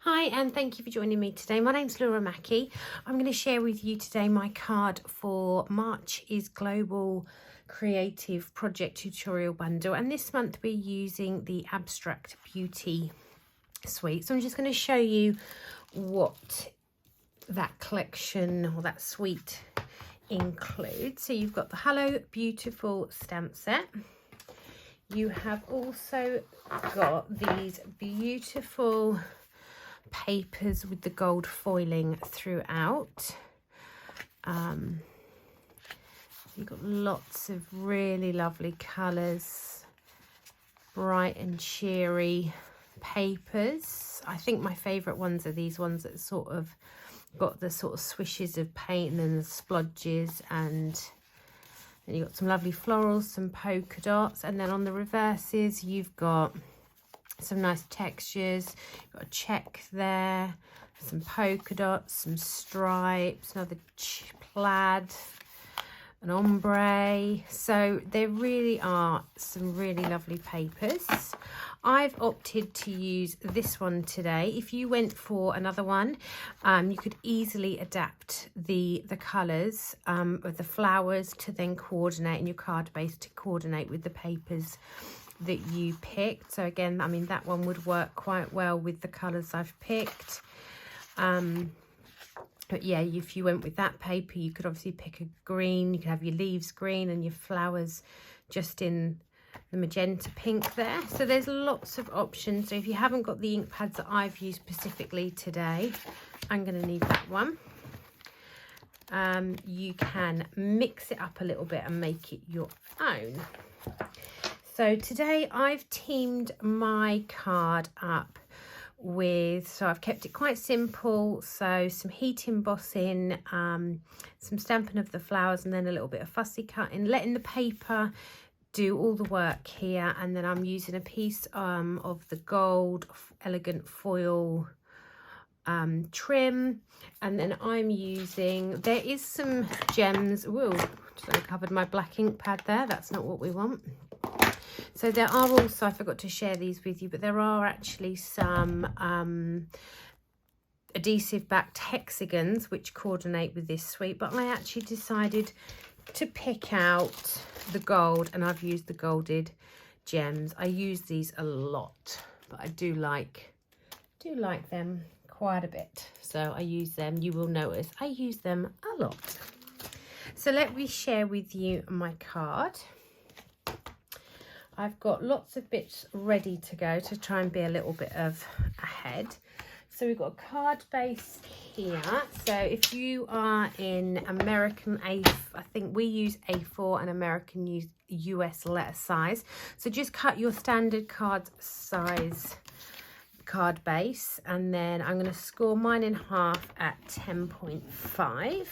Hi, and thank you for joining me today. My name's Mackie. I'm going to share with you today my card for March is Global Creative Project Tutorial Bundle, and this month we're using the Abstract Beauty suite. So I'm just going to show you what that collection or that suite includes. So you've got the Hello Beautiful stamp set. You have also got these beautiful papers with the gold foiling throughout. You've got lots of really lovely colours, bright and cheery papers. I think my favourite ones are these ones that sort of got the sort of swishes of paint and then the splodges, and then you've got some lovely florals, some polka dots, and then on the reverses you've got some nice textures. You've got a check there, some polka dots, some stripes, another plaid, an ombre. So there really are some really lovely papers. I've opted to use this one today. If you went for another one, you could easily adapt the colours of the flowers to then coordinate in your card base to coordinate with the papers that you picked. So again, I mean, that one would work quite well with the colours I've picked. But yeah, if you went with that paper, you could obviously pick a green. You could have your leaves green and your flowers just in the magenta pink there. So there's lots of options. So if you haven't got the ink pads that I've used specifically today, I'm going to need that one. You can mix it up a little bit and make it your own. So today I've teamed my card up with, so I've kept it quite simple, so some heat embossing, some Stampin' of the flowers, and then a little bit of fussy cutting, letting the paper do all the work here. And then I'm using a piece of the gold elegant foil trim, and then I'm using, there is some gems. Whoa, so I covered my black ink pad there, that's not what we want. So there are also, I forgot to share these with you, but there are actually some adhesive backed hexagons which coordinate with this suite, but I actually decided to pick out the gold, and I've used the golded gems. I use these a lot, but I do like them quite a bit, so I use them. You will notice I use them a lot. So let me share with you my card. I've got lots of bits ready to go to try and be a little bit of ahead. So we've got a card base here. So if you are in American I think we use A4 and American use US letter size. So just cut your standard card size card base, and then I'm going to score mine in half at 10.5.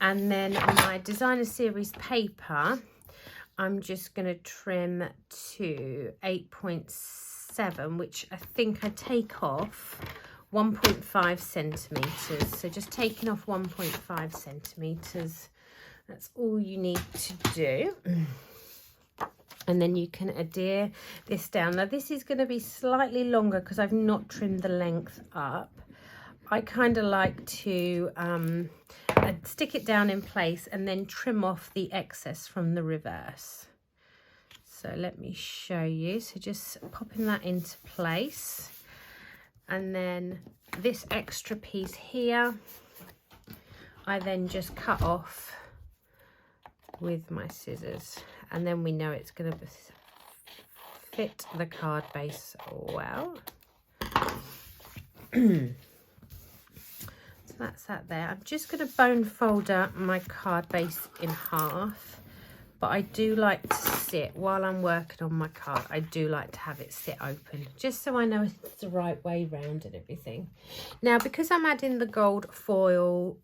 And then my designer series paper, I'm just going to trim to 8.7, which I think I take off 1.5 centimetres. So just taking off 1.5 centimetres, that's all you need to do. And then you can adhere this down. Now this is going to be slightly longer because I've not trimmed the length up. I kind of like to stick it down in place and then trim off the excess from the reverse. So let me show you. So just popping that into place, and then this extra piece here I then just cut off with my scissors, and then we know it's going to fit the card base well. That's that there. I'm just going to bone folder my card base in half, but I do like to sit while I'm working on my card. I do like to have it sit open, just so I know it's the right way round and everything. Now, because I'm adding the gold foil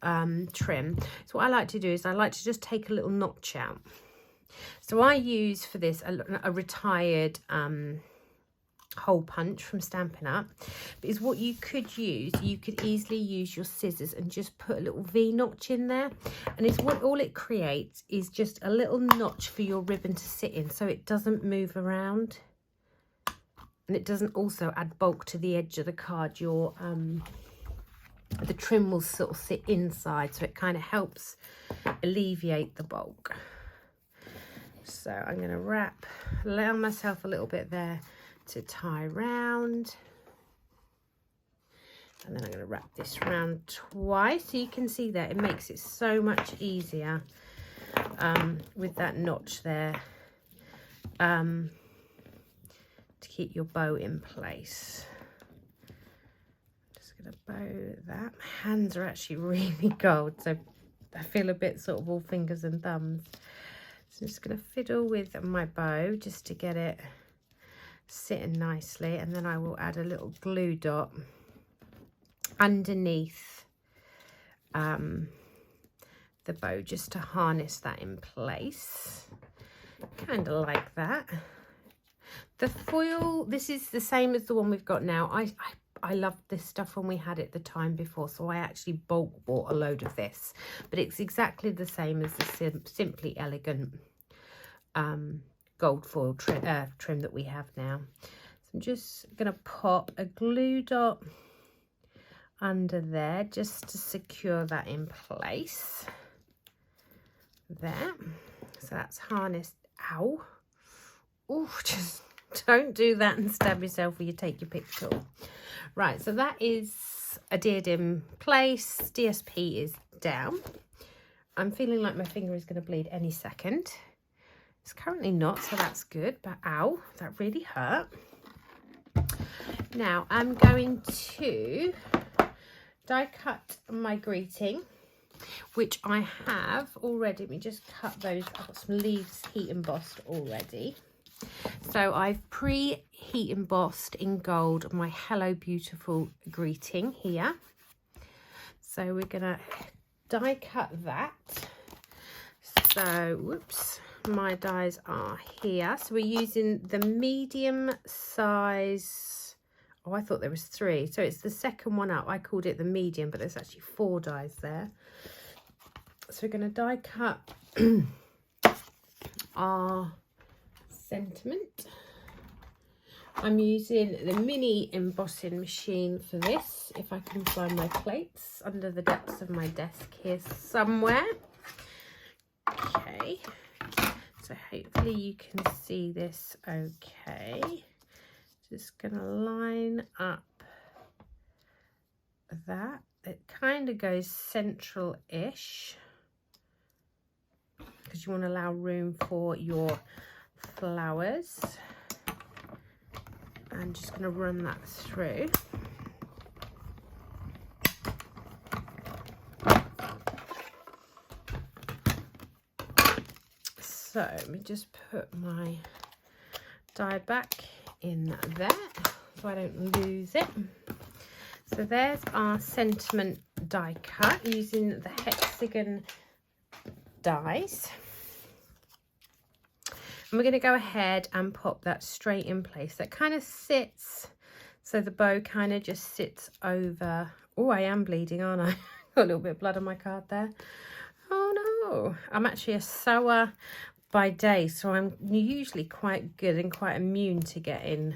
trim, so what I like to do is I like to just take a little notch out. So I use for this a retired hole punch from Stampin' Up, because what you could use, you could easily use your scissors and just put a little V notch in there, and it's what all it creates is just a little notch for your ribbon to sit in so it doesn't move around. and it doesn't also add bulk to the edge of the card. Your the trim will sort of sit inside, so it kind of helps alleviate the bulk. So I'm going to allow myself a little bit there to tie round, and then I'm going to wrap this round twice, so you can see that it makes it so much easier with that notch there to keep your bow in place. Just going to bow that. My hands are actually really cold, so I feel a bit sort of all fingers and thumbs. So I'm just going to fiddle with my bow just to get it sitting nicely, and then I will add a little glue dot underneath the bow just to harness that in place, kind of like that. The foil, this is the same as the one we've got now. I loved this stuff when we had it the time before, so I actually bulk bought a load of this, but it's exactly the same as the Simply Elegant gold foil trim that we have now. So I'm just going to pop a glue dot under there just to secure that in place there. So that's harnessed. Ow. Oh, just don't do that and stab yourself when you take your pick tool. Right, so that is adhered in place. DSP is down. I'm feeling like my finger is going to bleed any second. It's currently not, so that's good, but ow, that really hurt. Now I'm going to die cut my greeting, which I have already. Let me just cut those. I've got some leaves heat embossed already. So I've pre-heat embossed in gold my Hello Beautiful greeting here. So we're gonna die cut that. So, whoops, my dies are here. So we're using the medium size. Oh, I thought there was 3. So it's the second one up. I called it the medium, but there's actually 4 dies there. So we're going to die cut our sentiment. I'm using the mini embossing machine for this, if I can find my plates under the depths of my desk here somewhere. Okay, so hopefully you can see this okay. Just gonna line up that. It kind of goes central-ish because you want to allow room for your flowers. I'm just going to run that through. So let me just put my die back in there so I don't lose it. So there's our sentiment die cut using the hexagon dies. And we're going to go ahead and pop that straight in place. That kind of sits, so the bow kind of just sits over. Oh, I am bleeding, aren't I? Got a little bit of blood on my card there. Oh no, I'm actually a sewer by day, so I'm usually quite good and quite immune to getting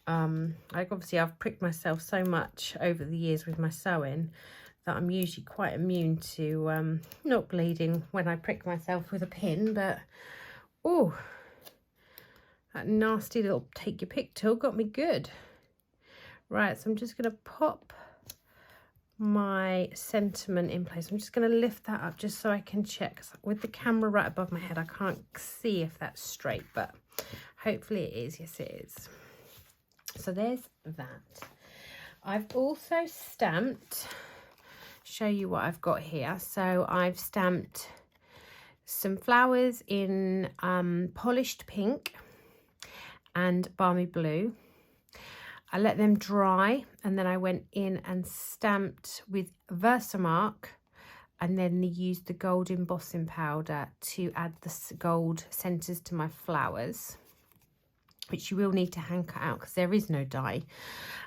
like obviously I've pricked myself so much over the years with my sewing that I'm usually quite immune to not bleeding when I prick myself with a pin. But oh, that nasty little take your pick tool got me good. Right, so I'm just going to pop my sentiment in place. I'm just going to lift that up just so I can check, 'cause with the camera right above my head I can't see if that's straight, but hopefully it is. Yes, it is. So there's that. I've also stamped, show you what I've got here. So I've stamped some flowers in polished pink and balmy blue. I let them dry and then I went in and stamped with Versamark, and then used the gold embossing powder to add the gold centres to my flowers, which you will need to hand cut out because there is no die.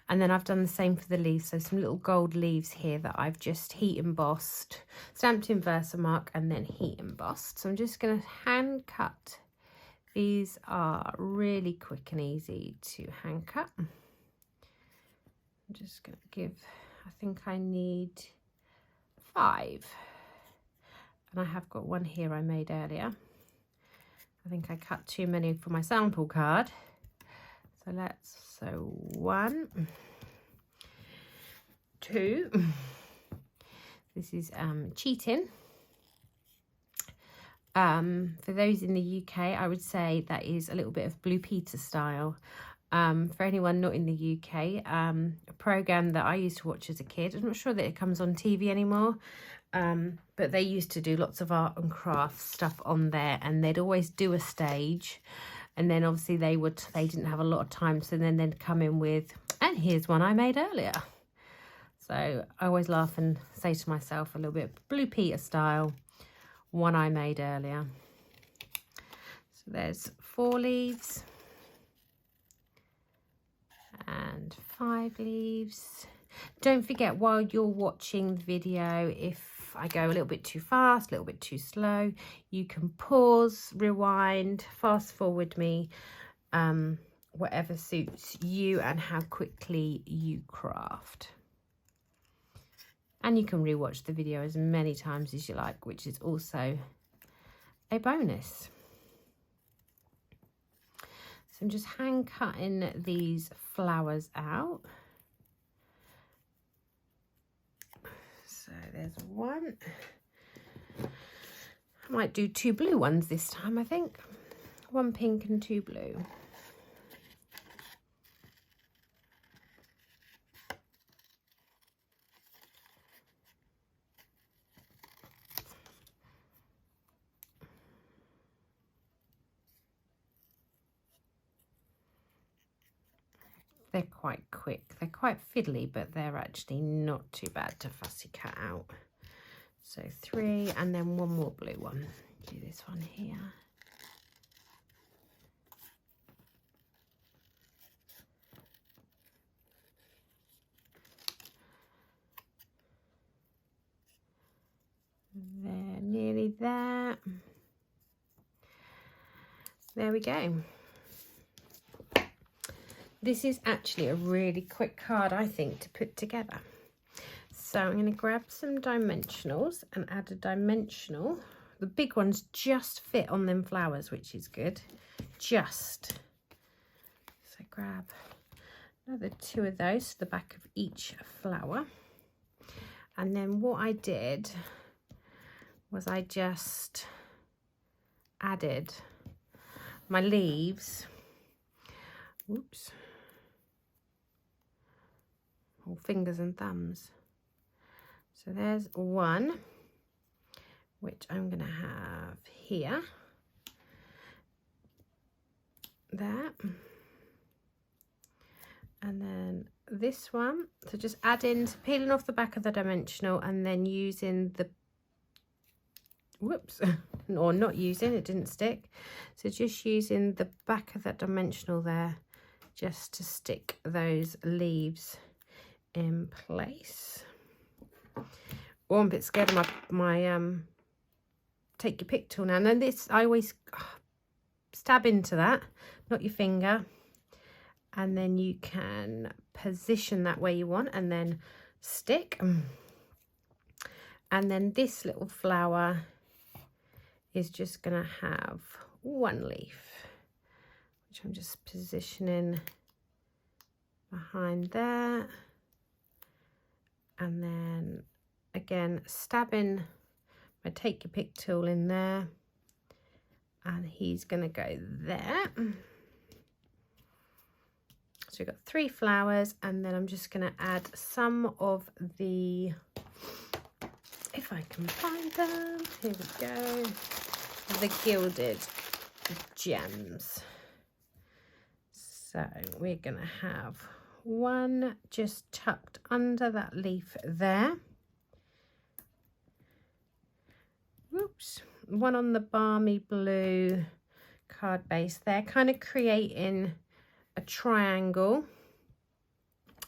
And then I've done the same for the leaves. So some little gold leaves here that I've just heat embossed, stamped in Versamark and then heat embossed. So I'm just going to hand cut These are really quick and easy to hand cut. I'm just going to give, I think I need 5. And I have got one here I made earlier. I think I cut too many for my sample card. So 1, 2. This is cheating. For those in the UK, I would say that is a little bit of Blue Peter style. For anyone not in the UK, a program that I used to watch as a kid. I'm not sure that it comes on TV anymore, but they used to do lots of art and craft stuff on there, and they'd always do a stage, and then obviously they didn't have a lot of time, so then they'd come in with, and here's one I made earlier. So I always laugh and say to myself, a little bit Blue Peter style, one I made earlier. So there's 4 leaves and 5 leaves. Don't forget, while you're watching the video, if I go a little bit too fast, a little bit too slow, you can pause, rewind, fast forward me, whatever suits you and how quickly you craft. And you can rewatch the video as many times as you like, which is also a bonus. So I'm just hand cutting these flowers out. So there's 1. I might do 2 blue ones this time, I think. 1 pink and 2 blue. They're quite quick. They're quite fiddly, but they're actually not too bad to fussy cut out. So 3, and then 1 more blue one. Do this one here. They're nearly there. There we go. This is actually a really quick card, I think, to put together. So I'm going to grab some dimensionals and add a dimensional. The big ones just fit on them flowers, which is good. Just. So grab another 2 of those to the back of each flower. And then what I did was I just added my leaves. Whoops. All fingers and thumbs. So there's 1, which I'm going to have here. There. And then this one. So just adding, peeling off the back of the dimensional and then using the, whoops, or not using, it didn't stick. So just using the back of that dimensional there just to stick those leaves in place. Oh, I'm a bit scared of my take your pick tool now. And this, I always stab into that, not your finger, and then you can position that where you want and then stick. And then this little flower is just going to have 1 leaf, which I'm just positioning behind there. And then again, stabbing my take your pick tool in there, and he's going to go there. So we've got 3 flowers, and then I'm just going to add some of the, if I can find them, here we go, the gilded gems. So we're going to have 1 just tucked under that leaf there. Whoops. 1 on the balmy blue card base there, kind of creating a triangle,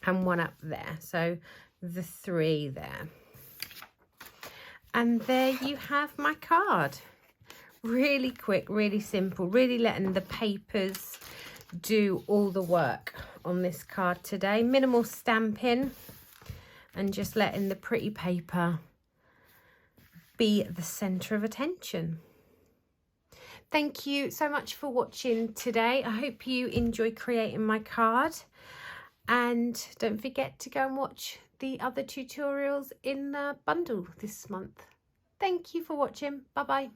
and 1 up there. So the 3 there. And there you have my card. Really quick, really simple, really letting the papers do all the work on this card today. Minimal stamping and just letting the pretty paper be the centre of attention. Thank you so much for watching today. I hope you enjoy creating my card, and don't forget to go and watch the other tutorials in the bundle this month. Thank you for watching. Bye bye.